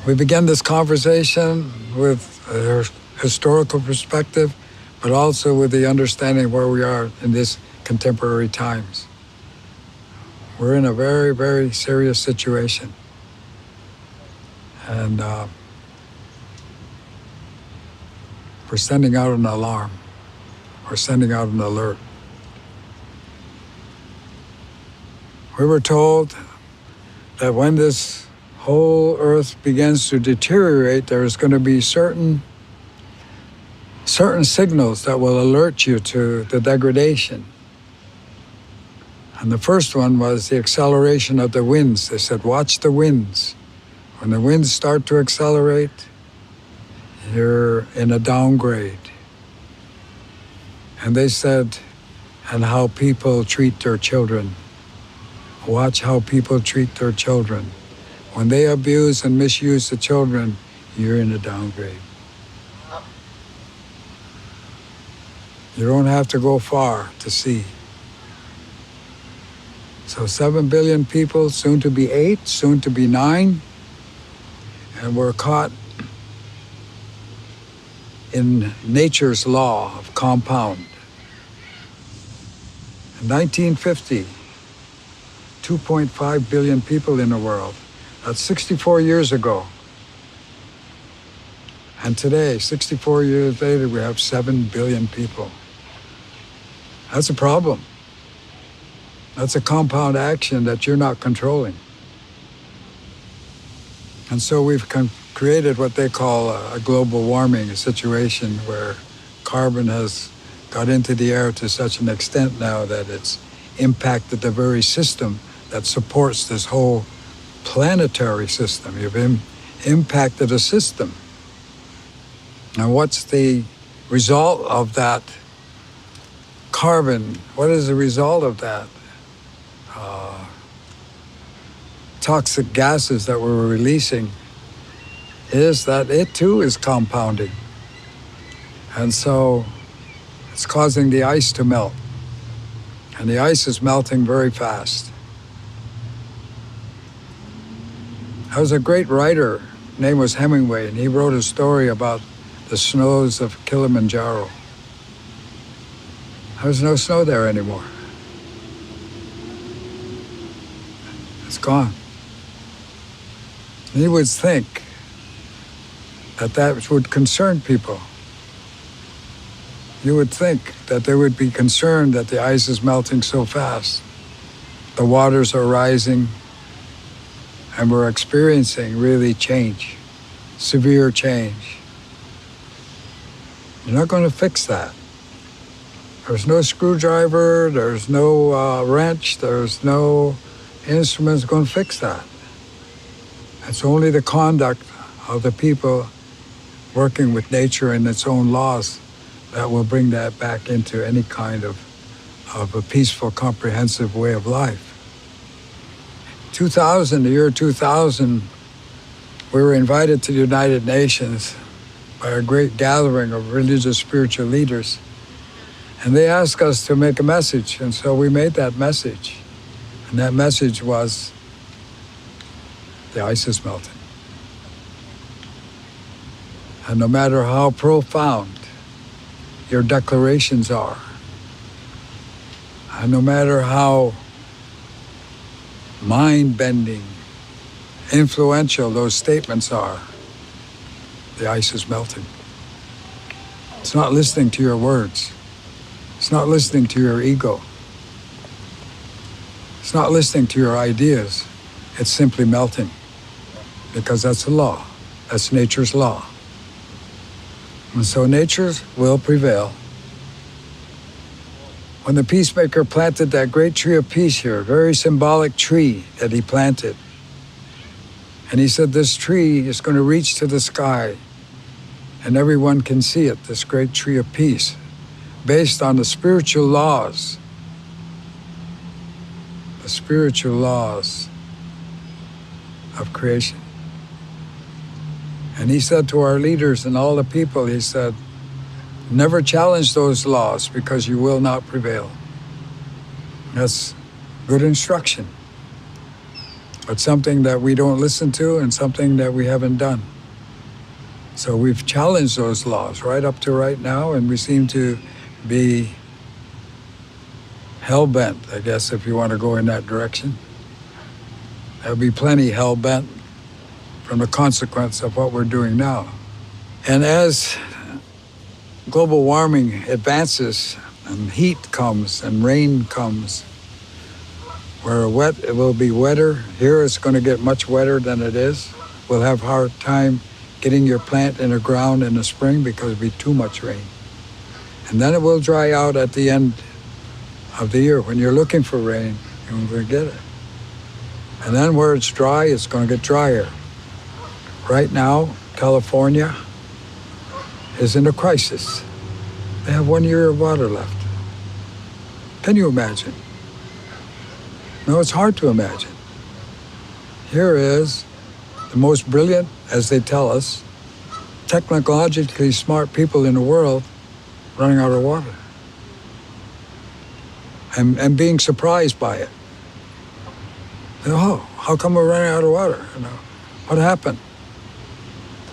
We began this conversation with a historical perspective, but also with the understanding of where we are in these contemporary times. We're in a very, very serious situation. And we're sending out an alarm. We're sending out an alert. We were told that when this whole earth begins to deteriorate, there's going to be certain signals that will alert you to the degradation. And the first one was the acceleration of the winds. They said, watch the winds. When the winds start to accelerate, you're in a downgrade. And they said, and how people treat their children. Watch how people treat their children. When they abuse and misuse the children, you're in a downgrade. You don't have to go far to see. So 7 billion people, soon to be 8, soon to be 9, and we're caught in nature's law of compound. In 1950, 2.5 billion people in the world. That's 64 years ago. And today, 64 years later, we have 7 billion people. That's a problem. That's a compound action that you're not controlling. And so we've created what they call a global warming situation where carbon has got into the air to such an extent now that it's impacted the very system that supports this whole planetary system. You've impacted a system. Now what's the result of that carbon? What is the result of that? Toxic gases that we're releasing is that it too is compounding. And so it's causing the ice to melt. And the ice is melting very fast. There was a great writer, name was Hemingway, and he wrote a story about the snows of Kilimanjaro. There's no snow there anymore. It's gone. And you would think that that would concern people. You would think that they would be concerned that the ice is melting so fast. The waters are rising, and we're experiencing really change, severe change. You're not going to fix that. There's no screwdriver, there's no wrench, there's no instruments going to fix that. It's only the conduct of the people working with nature and its own laws that will bring that back into any kind of a peaceful, comprehensive way of life. 2000, the year 2000, we were invited to the United Nations by a great gathering of religious spiritual leaders. And they asked us to make a message, and so we made that message. And that message was, the ice is melting. And no matter how profound your declarations are, and no matter how mind-bending, influential those statements are, the ice is melting. It's not listening to your words. It's not listening to your ego. It's not listening to your ideas. It's simply melting, because that's a law. That's nature's law. And so nature will prevail. When the peacemaker planted that great tree of peace here, a very symbolic tree that he planted, and he said this tree is going to reach to the sky and everyone can see it, this great tree of peace, based on the spiritual laws of creation. And he said to our leaders and all the people, he said, never challenge those laws because you will not prevail. That's good instruction. but something that we don't listen to and something that we haven't done. So we've challenged those laws right up to right now, and we seem to be hell-bent, I guess, if you want to go in that direction. There'll be plenty hell-bent from the consequence of what we're doing now. And as global warming advances and heat comes and rain comes, where it will be wetter. Here it's going to get much wetter than it is. We'll have a hard time getting your plant in the ground in the spring because it'll be too much rain. And then it will dry out at the end of the year. When you're looking for rain, you're going to get it. And then where it's dry, it's going to get drier. Right now, California is in a crisis. They have 1 year of water left. Can you imagine? No, it's hard to imagine. Here is the most brilliant, as they tell us, technologically smart people in the world running out of water. And being surprised by it. Oh, how come we're running out of water? What happened?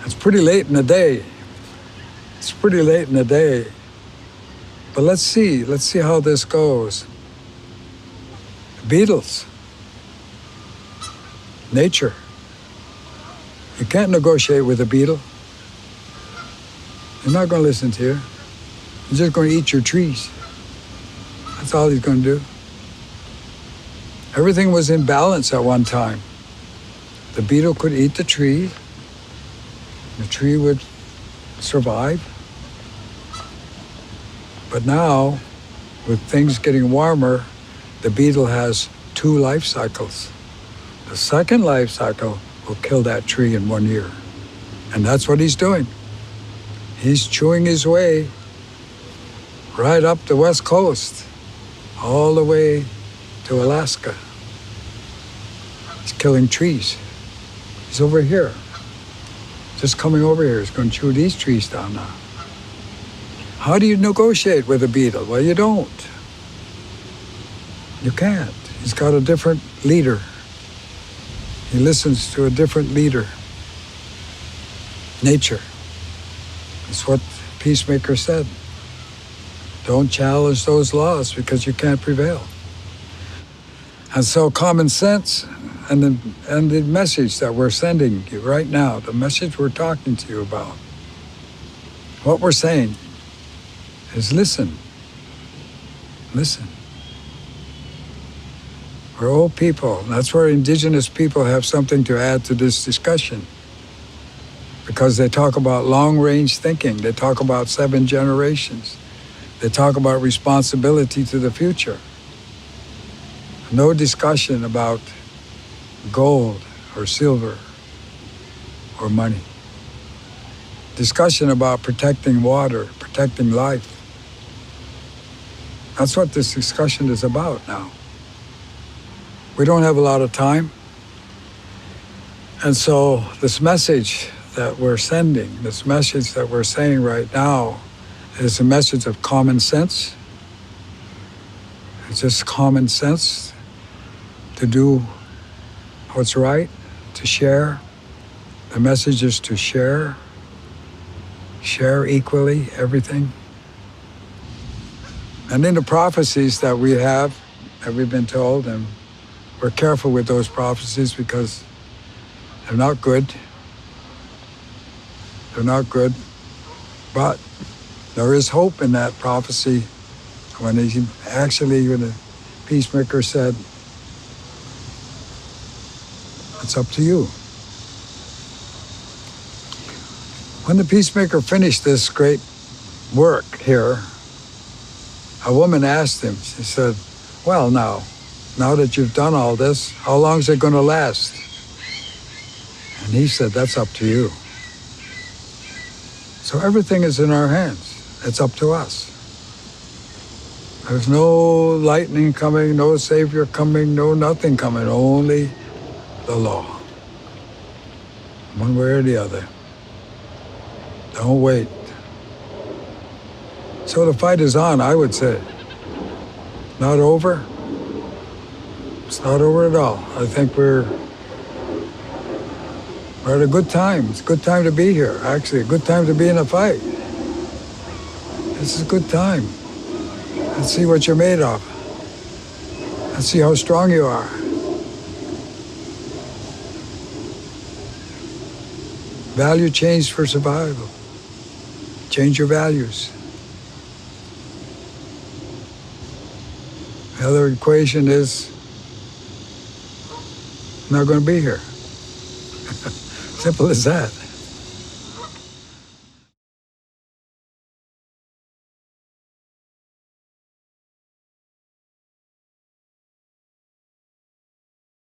It's pretty late in the day. It's pretty late in the day. But let's see how this goes. Beetles. Nature. You can't negotiate with a beetle. He's not going to listen to you. He's just going to eat your trees. That's all he's going to do. Everything was in balance at one time. The beetle could eat the tree. The tree would survive. But now, with things getting warmer, the beetle has 2 life cycles. The second life cycle will kill that tree in 1 year. And that's what he's doing. He's chewing his way right up the west coast, all the way to Alaska. He's killing trees. He's over here. Just coming over here. He's going to chew these trees down now. How do you negotiate with a beetle? Well, you don't. You can't. He's got a different leader. He listens to a different leader. Nature. That's what Peacemaker said. Don't challenge those laws because you can't prevail. And so common sense and the message that we're sending you right now, the message we're talking to you about, what we're saying is listen. Listen. We're old people. That's where indigenous people have something to add to this discussion. Because they talk about long-range thinking. They talk about 7 generations. They talk about responsibility to the future. No discussion about gold or silver or money. Discussion about protecting water, protecting life. That's what this discussion is about now. We don't have a lot of time. And so this message that we're sending, this message that we're saying right now is a message of common sense. It's just common sense to do what's right, to share. The message is to share equally everything. And in the prophecies that we have, that we've been told, and we're careful with those prophecies because they're not good. They're not good. But there is hope in that prophecy when the Peacemaker said, it's up to you. When the Peacemaker finished this great work here, a woman asked him, she said, well, now that you've done all this, how long is it going to last? And he said, that's up to you. So everything is in our hands. It's up to us. There's no lightning coming, no savior coming, no nothing coming, only the law. One way or the other. Don't wait. So the fight is on, I would say. Not over. It's not over at all. I think we're We're at a good time. It's a good time to be here. Actually, a good time to be in a fight. This is a good time. Let's see what you're made of. Let's see how strong you are. Value change for survival. Change your values. The other equation is not going to be here. Simple as that.